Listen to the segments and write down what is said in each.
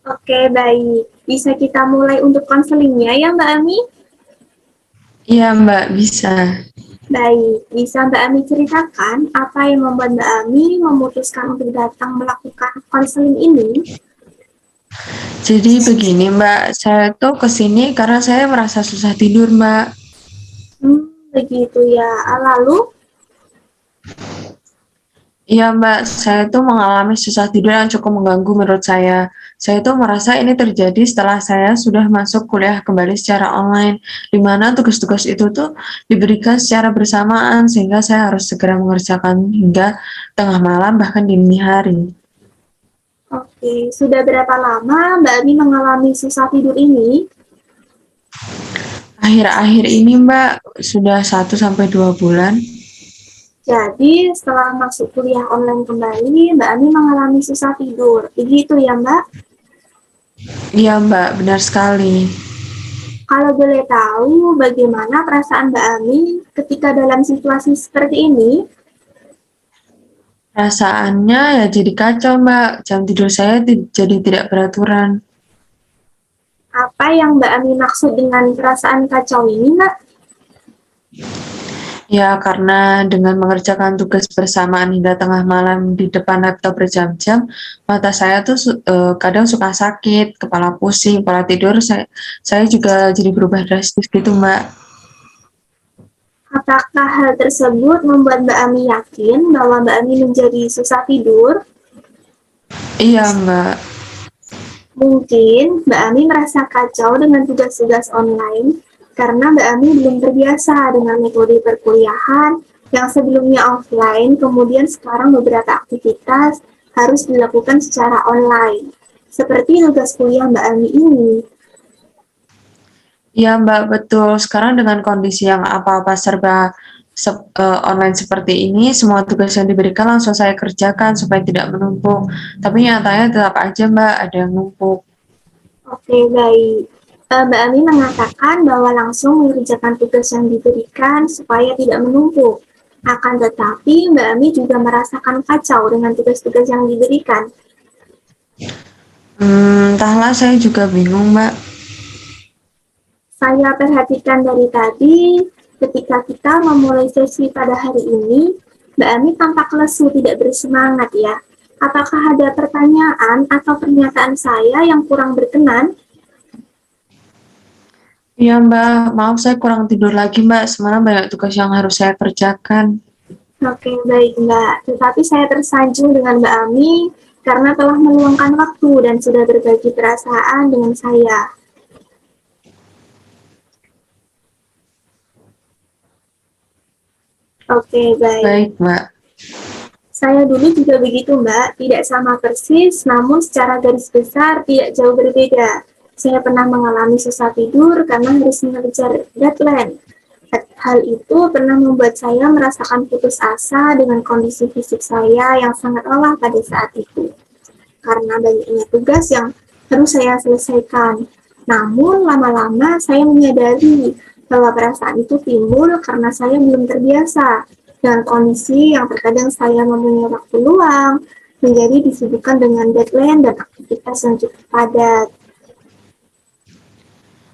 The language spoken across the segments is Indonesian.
Oke, baik. Bisa kita mulai untuk konselingnya ya, Mbak Ami? Iya Mbak, bisa. Baik, bisa Mbak Ami ceritakan apa yang membuat Mbak Ami memutuskan untuk datang melakukan konseling ini? Jadi begini Mbak, saya tuh kesini karena saya merasa susah tidur Mbak. Begitu ya. Lalu, Iya Mbak, saya tuh mengalami susah tidur yang cukup mengganggu menurut saya. Saya tuh merasa ini terjadi setelah saya sudah masuk kuliah kembali secara online, di mana tugas-tugas itu tuh diberikan secara bersamaan sehingga saya harus segera mengerjakan hingga tengah malam bahkan dini hari. oke, sudah berapa lama Mbak Ami mengalami susah tidur ini? Akhir-akhir ini Mbak sudah 1 sampai 2 bulan. Jadi, setelah masuk kuliah online kembali, Mbak Ami mengalami susah tidur. Begitu ya, Mbak? Iya Mbak, benar sekali. Kalau boleh tahu bagaimana perasaan Mbak Ami ketika dalam situasi seperti ini, Perasaannya ya jadi kacau Mbak, jam tidur saya jadi tidak beraturan. apa yang Mbak Ami maksud dengan perasaan kacau ini, Mbak? Ya karena dengan mengerjakan tugas bersamaan hingga tengah malam di depan laptop berjam-jam, mata saya tuh kadang suka sakit, kepala pusing, pola tidur saya juga jadi berubah drastis gitu Mbak. Apakah hal tersebut membuat Mbak Ami yakin bahwa Mbak Ami menjadi susah tidur? Iya Mbak. Mungkin Mbak Ami merasa kacau dengan tugas-tugas online karena Mbak Ami belum terbiasa dengan metode perkuliahan yang sebelumnya offline, kemudian sekarang beberapa aktivitas harus dilakukan secara online. Seperti tugas kuliah Mbak Ami ini. Iya Mbak, betul. Sekarang dengan kondisi yang apa-apa serba online seperti ini, semua tugas yang diberikan langsung saya kerjakan supaya tidak menumpuk. Tapi nyatanya tetap aja Mbak, ada yang numpuk. Oke, baik. Mbak Ami mengatakan bahwa langsung mengerjakan tugas yang diberikan supaya tidak menumpuk. Akan tetapi, Mbak Ami juga merasakan kacau dengan tugas-tugas yang diberikan. Entahlah saya juga bingung Mbak. Saya perhatikan dari tadi, ketika kita memulai sesi pada hari ini, Mbak Ami tampak lesu, tidak bersemangat ya. Apakah ada pertanyaan atau pernyataan saya yang kurang berkenan? Iya Mbak, maaf saya kurang tidur lagi Mbak, semalam banyak tugas yang harus saya kerjakan. Oke, baik Mbak. Tetapi saya tersanjung dengan Mbak Ami karena telah meluangkan waktu dan sudah berbagi perasaan dengan saya. Oke, baik. Baik Mbak. Saya dulu juga begitu Mbak, tidak sama persis, namun secara garis besar tidak jauh berbeda. Saya pernah mengalami susah tidur karena harus mengejar deadline. Hal itu pernah membuat saya merasakan putus asa dengan kondisi fisik saya yang sangat lelah pada saat itu. Karena banyaknya tugas yang harus saya selesaikan. Namun lama-lama saya menyadari bahwa perasaan itu timbul karena saya belum terbiasa dengan kondisi yang terkadang saya mempunyai waktu luang menjadi disibukkan dengan deadline dan aktivitas yang cukup padat.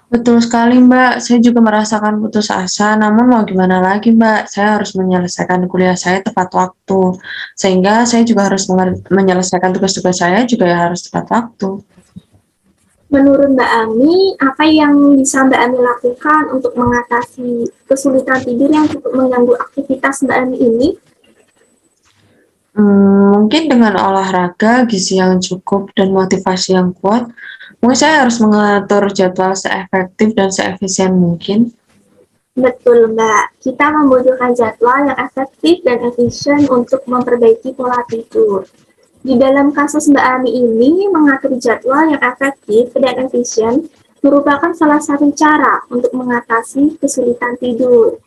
Betul sekali Mbak, saya juga merasakan putus asa, namun mau gimana lagi Mbak, saya harus menyelesaikan kuliah saya tepat waktu, sehingga saya juga harus menyelesaikan tugas-tugas saya juga ya harus tepat waktu. Menurut Mbak Ami, apa yang bisa Mbak Ami lakukan untuk mengatasi kesulitan tidur yang cukup mengganggu aktivitas Mbak Ami ini? Mungkin dengan olahraga, gizi yang cukup, dan motivasi yang kuat, mungkin saya harus mengatur jadwal seefektif dan seefisien mungkin. Betul, Mbak. Kita membutuhkan jadwal yang efektif dan efisien untuk memperbaiki pola tidur. Di dalam kasus Mbak Ami ini, mengatur jadwal yang efektif dan efisien merupakan salah satu cara untuk mengatasi kesulitan tidur.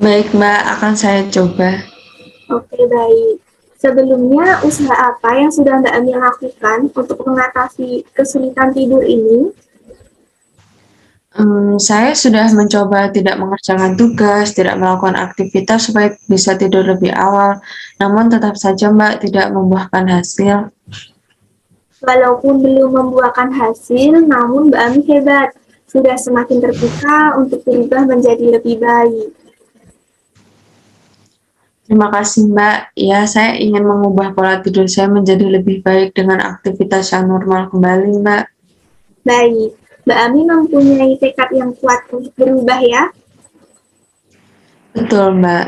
Baik Mbak, akan saya coba. Oke, baik. Sebelumnya, usaha apa yang sudah Mbak Ami lakukan untuk mengatasi kesulitan tidur ini? Saya sudah mencoba tidak mengerjakan tugas, tidak melakukan aktivitas supaya bisa tidur lebih awal, namun tetap saja Mbak tidak membuahkan hasil. Walaupun belum membuahkan hasil, namun Mbak Ami hebat. Sudah semakin terbuka untuk berubah menjadi lebih baik. Terima kasih Mbak. Ya, saya ingin mengubah pola tidur saya menjadi lebih baik dengan aktivitas yang normal kembali Mbak. Baik, Mbak Ami mempunyai tekad yang kuat untuk berubah ya. Betul Mbak.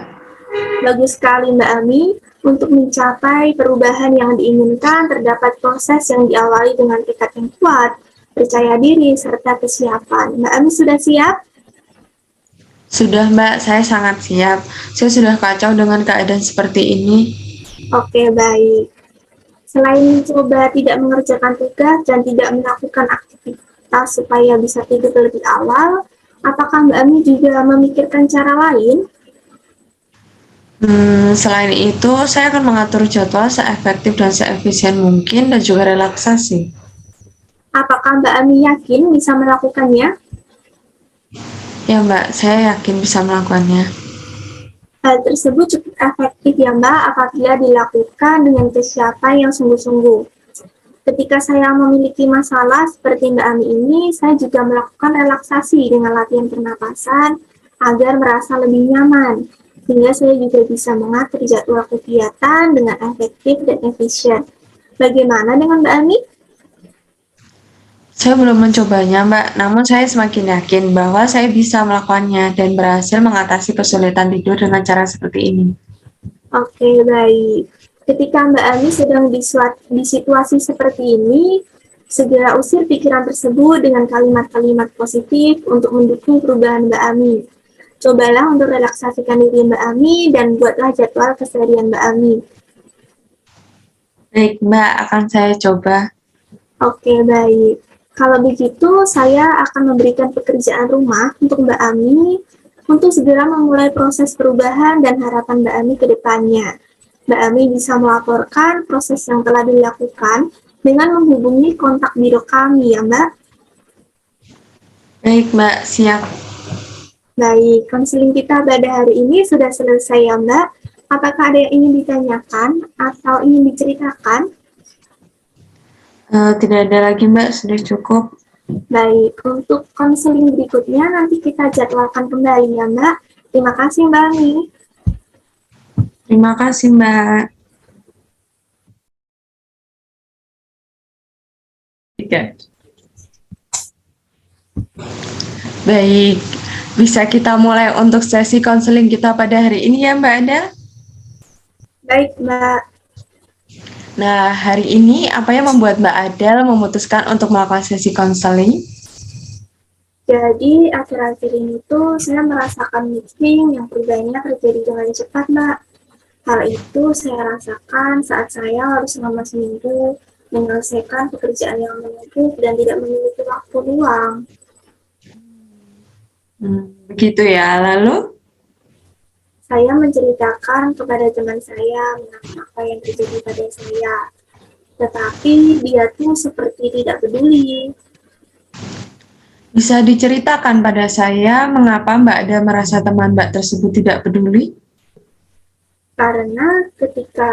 Bagus sekali Mbak Ami. Untuk mencapai perubahan yang diinginkan, terdapat proses yang diawali dengan tekad yang kuat, percaya diri, serta kesiapan. Mbak Ami sudah siap? Sudah Mbak, saya sangat siap. Saya sudah kacau dengan keadaan seperti ini. Oke, baik. Selain mencoba tidak mengerjakan tugas dan tidak melakukan aktivitas supaya bisa tidur lebih awal, apakah Mbak Ami juga memikirkan cara lain? Selain itu, saya akan mengatur jadwal seefektif dan seefisien mungkin dan juga relaksasi. Apakah Mbak Ami yakin bisa melakukannya? Ya Mbak, saya yakin bisa melakukannya. Hal tersebut cukup efektif ya Mbak apabila dilakukan dengan kesiapan yang sungguh-sungguh. Ketika saya memiliki masalah seperti Mbak Ami ini, saya juga melakukan relaksasi dengan latihan pernapasan agar merasa lebih nyaman. Sehingga saya juga bisa mengatur jadwal kegiatan dengan efektif dan efisien. Bagaimana dengan Mbak Ami? Saya belum mencobanya Mbak, namun saya semakin yakin bahwa saya bisa melakukannya dan berhasil mengatasi kesulitan tidur dengan cara seperti ini. Oke, baik. Ketika Mbak Ami sedang di situasi seperti ini, segera usir pikiran tersebut dengan kalimat-kalimat positif untuk mendukung perubahan Mbak Ami. Cobalah untuk relaksasikan diri Mbak Ami dan buatlah jadwal keseharian Mbak Ami. Baik Mbak, akan saya coba. Oke, baik. Kalau begitu, saya akan memberikan pekerjaan rumah untuk Mbak Ami untuk segera memulai proses perubahan dan harapan Mbak Ami ke depannya. Mbak Ami bisa melaporkan proses yang telah dilakukan dengan menghubungi kontak biro kami ya Mbak. Baik Mbak, siap. Baik, konseling kita pada hari ini sudah selesai ya Mbak. Apakah ada yang ingin ditanyakan atau ingin diceritakan? Tidak ada lagi Mbak, sudah cukup. Baik, untuk konseling berikutnya nanti kita jadwalkan kembali ya Mbak. Terima kasih Mbak Ami. Terima kasih Mbak. Baik, bisa kita mulai untuk sesi konseling kita pada hari ini ya Mbak Ada? Baik Mbak. Nah, hari ini apa yang membuat Mbak Adel memutuskan untuk melakukan sesi konseling? Jadi akhir-akhir ini tuh saya merasakan mixing yang perubahannya terjadi dengan cepat Mbak. Hal itu saya rasakan saat saya harus selama seminggu menyelesaikan pekerjaan yang menumpuk dan tidak memiliki waktu luang. Begitu ya. Lalu? Saya menceritakan kepada teman saya mengenai apa yang terjadi pada saya. Tetapi dia tuh seperti tidak peduli. Bisa diceritakan pada saya mengapa Mbak Ada merasa teman Mbak tersebut tidak peduli? Karena ketika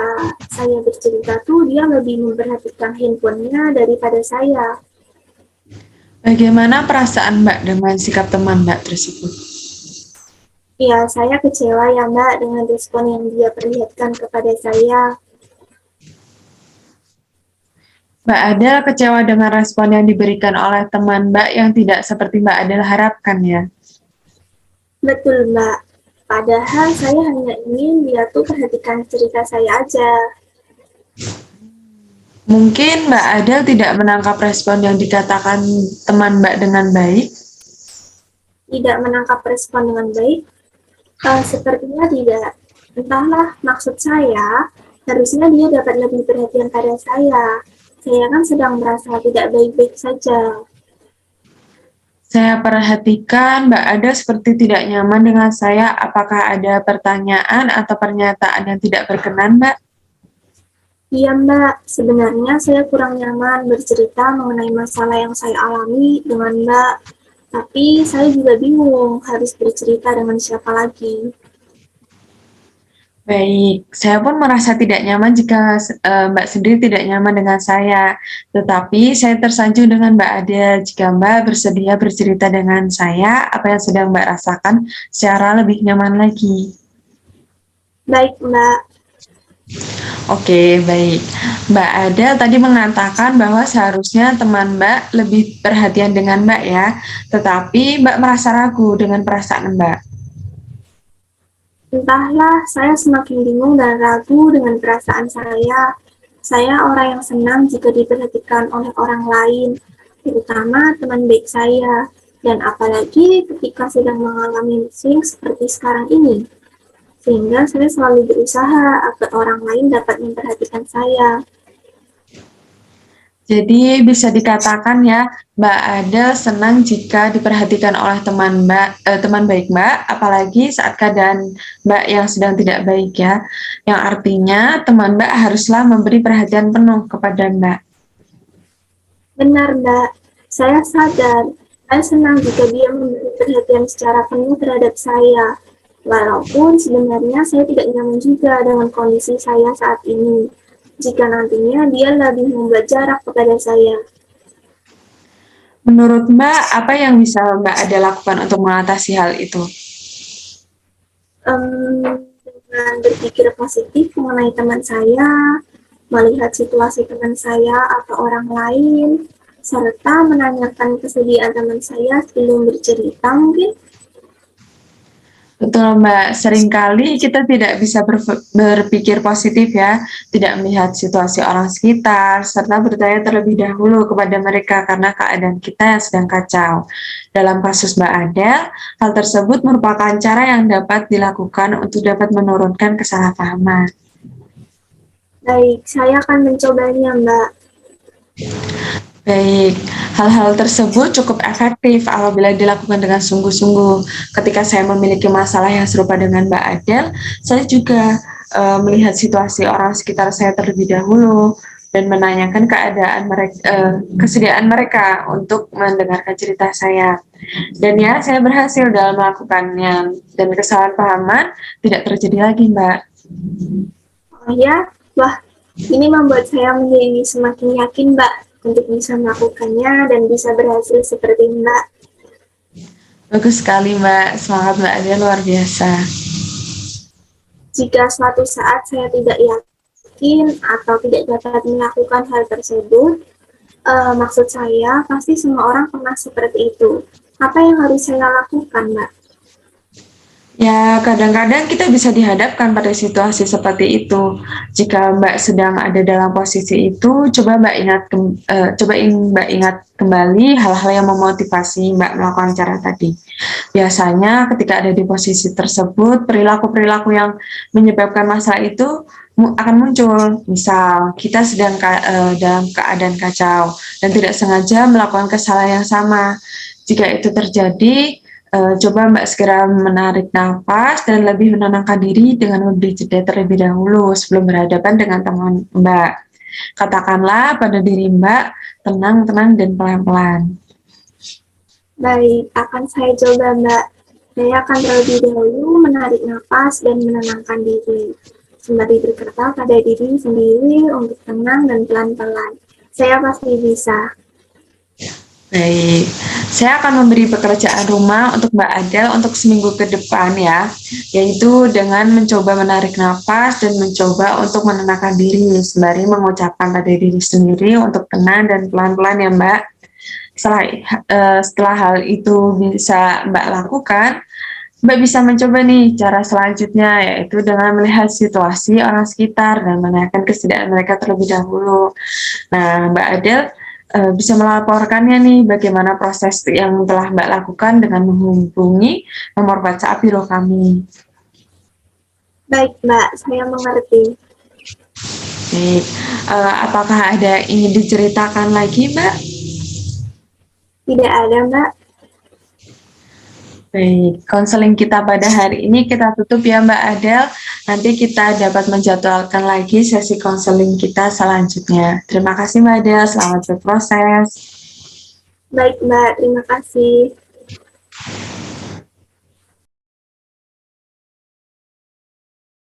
saya bercerita tuh dia lebih memperhatikan handphonenya daripada saya. Bagaimana perasaan Mbak dengan sikap teman Mbak tersebut? Ya, saya kecewa ya Mbak dengan respon yang dia perlihatkan kepada saya. Mbak Adel kecewa dengan respon yang diberikan oleh teman Mbak yang tidak seperti Mbak Adel harapkan ya? Betul Mbak, padahal saya hanya ingin dia tuh perhatikan cerita saya aja. Mungkin Mbak Adel tidak menangkap respon yang dikatakan teman Mbak dengan baik? Tidak menangkap respon dengan baik? Sepertinya tidak. Entahlah, maksud saya, harusnya dia dapat lebih perhatian pada saya. Saya kan sedang merasa tidak baik-baik saja. Saya perhatikan Mbak Ada seperti tidak nyaman dengan saya. Apakah ada pertanyaan atau pernyataan yang tidak berkenan, Mbak? Iya Mbak, sebenarnya saya kurang nyaman bercerita mengenai masalah yang saya alami dengan Mbak. Tapi saya juga bingung harus bercerita dengan siapa lagi. Baik, saya pun merasa tidak nyaman jika Mbak sendiri tidak nyaman dengan saya. Tetapi saya tersanjung dengan Mbak Ade jika Mbak bersedia bercerita dengan saya apa yang sedang Mbak rasakan secara lebih nyaman lagi. Baik, Mbak. Oke, baik. Mbak Ade tadi mengatakan bahwa seharusnya teman Mbak lebih perhatian dengan Mbak ya, tetapi Mbak merasa ragu dengan perasaan Mbak. Entahlah, saya semakin bingung dan ragu dengan perasaan saya. Saya orang yang senang jika diperhatikan oleh orang lain, terutama teman baik saya, dan apalagi ketika sedang mengalami swing seperti sekarang ini. Sehingga saya selalu berusaha agar orang lain dapat memperhatikan saya. Jadi bisa dikatakan ya, Mbak Ada senang jika diperhatikan oleh teman baik Mbak, apalagi saat keadaan Mbak yang sedang tidak baik ya. Yang artinya teman Mbak haruslah memberi perhatian penuh kepada Mbak. Benar, Mbak. Saya sadar. Saya senang jika dia memberi perhatian secara penuh terhadap saya. Walaupun sebenarnya saya tidak nyaman juga dengan kondisi saya saat ini. Jika nantinya dia lebih membuat jarak kepada saya. Menurut Mbak, apa yang bisa Mbak Ada lakukan untuk mengatasi hal itu? Dengan berpikir positif mengenai teman saya, melihat situasi teman saya atau orang lain, serta menanyakan kesediaan teman saya sebelum bercerita mungkin. Betul Mbak, seringkali kita tidak bisa berpikir positif ya, tidak melihat situasi orang sekitar, serta bertanya terlebih dahulu kepada mereka karena keadaan kita yang sedang kacau. Dalam kasus Mbak Adel, hal tersebut merupakan cara yang dapat dilakukan untuk dapat menurunkan kesalahpahaman. Baik, saya akan mencobanya, Mbak. Baik, hal-hal tersebut cukup efektif apabila dilakukan dengan sungguh-sungguh. Ketika saya memiliki masalah yang serupa dengan Mbak Adel, saya juga melihat situasi orang sekitar saya terlebih dahulu dan menanyakan keadaan mereka, kesediaan mereka untuk mendengarkan cerita saya. Dan ya, saya berhasil dalam melakukannya dan kesalahan pahaman tidak terjadi lagi, Mbak. Oh ya, wah, ini membuat saya menjadi semakin yakin, Mbak, untuk bisa melakukannya dan bisa berhasil seperti Mbak. Bagus sekali Mbak, semangat Mbak Adia luar biasa. Jika suatu saat saya tidak yakin atau tidak dapat melakukan hal tersebut, maksud saya pasti semua orang pernah seperti itu. Apa yang harus saya lakukan, Mbak? Ya, kadang-kadang kita bisa dihadapkan pada situasi seperti itu. Jika Mbak sedang ada dalam posisi itu, coba Mbak ingat kembali hal-hal yang memotivasi Mbak melakukan cara tadi. Biasanya ketika ada di posisi tersebut, perilaku-perilaku yang menyebabkan masalah itu akan muncul. Misal, kita sedang dalam keadaan kacau dan tidak sengaja melakukan kesalahan yang sama. Jika itu terjadi, coba Mbak segera menarik nafas dan lebih menenangkan diri dengan memberi jeda terlebih dahulu sebelum berhadapan dengan teman Mbak. Katakanlah pada diri Mbak, tenang dan pelan-pelan. Baik, akan saya coba, Mbak. Saya akan terlebih dahulu menarik nafas dan menenangkan diri. Sembari berkata pada diri sendiri untuk tenang dan pelan-pelan. Saya pasti bisa. Baik, saya akan memberi pekerjaan rumah untuk Mbak Adel untuk seminggu ke depan ya, yaitu dengan mencoba menarik nafas dan mencoba untuk menenangkan diri sembari mengucapkan pada diri sendiri untuk tenang dan pelan-pelan ya Mbak. Setelah hal itu bisa Mbak lakukan, Mbak bisa mencoba nih cara selanjutnya, yaitu dengan melihat situasi orang sekitar dan menanyakan kesediaan mereka terlebih dahulu. Nah, Mbak Adel bisa melaporkannya nih bagaimana proses yang telah Mbak lakukan dengan menghubungi nomor WhatsApp biro kami. Baik, Mbak, saya mengerti. Baik, apakah ada ingin diceritakan lagi, Mbak? Tidak ada, Mbak. Baik, konseling kita pada hari ini kita tutup ya Mbak Adel. Nanti kita dapat menjadwalkan lagi sesi konseling kita selanjutnya. Terima kasih Mbak Adel, selamat berproses. Baik Mbak, terima kasih.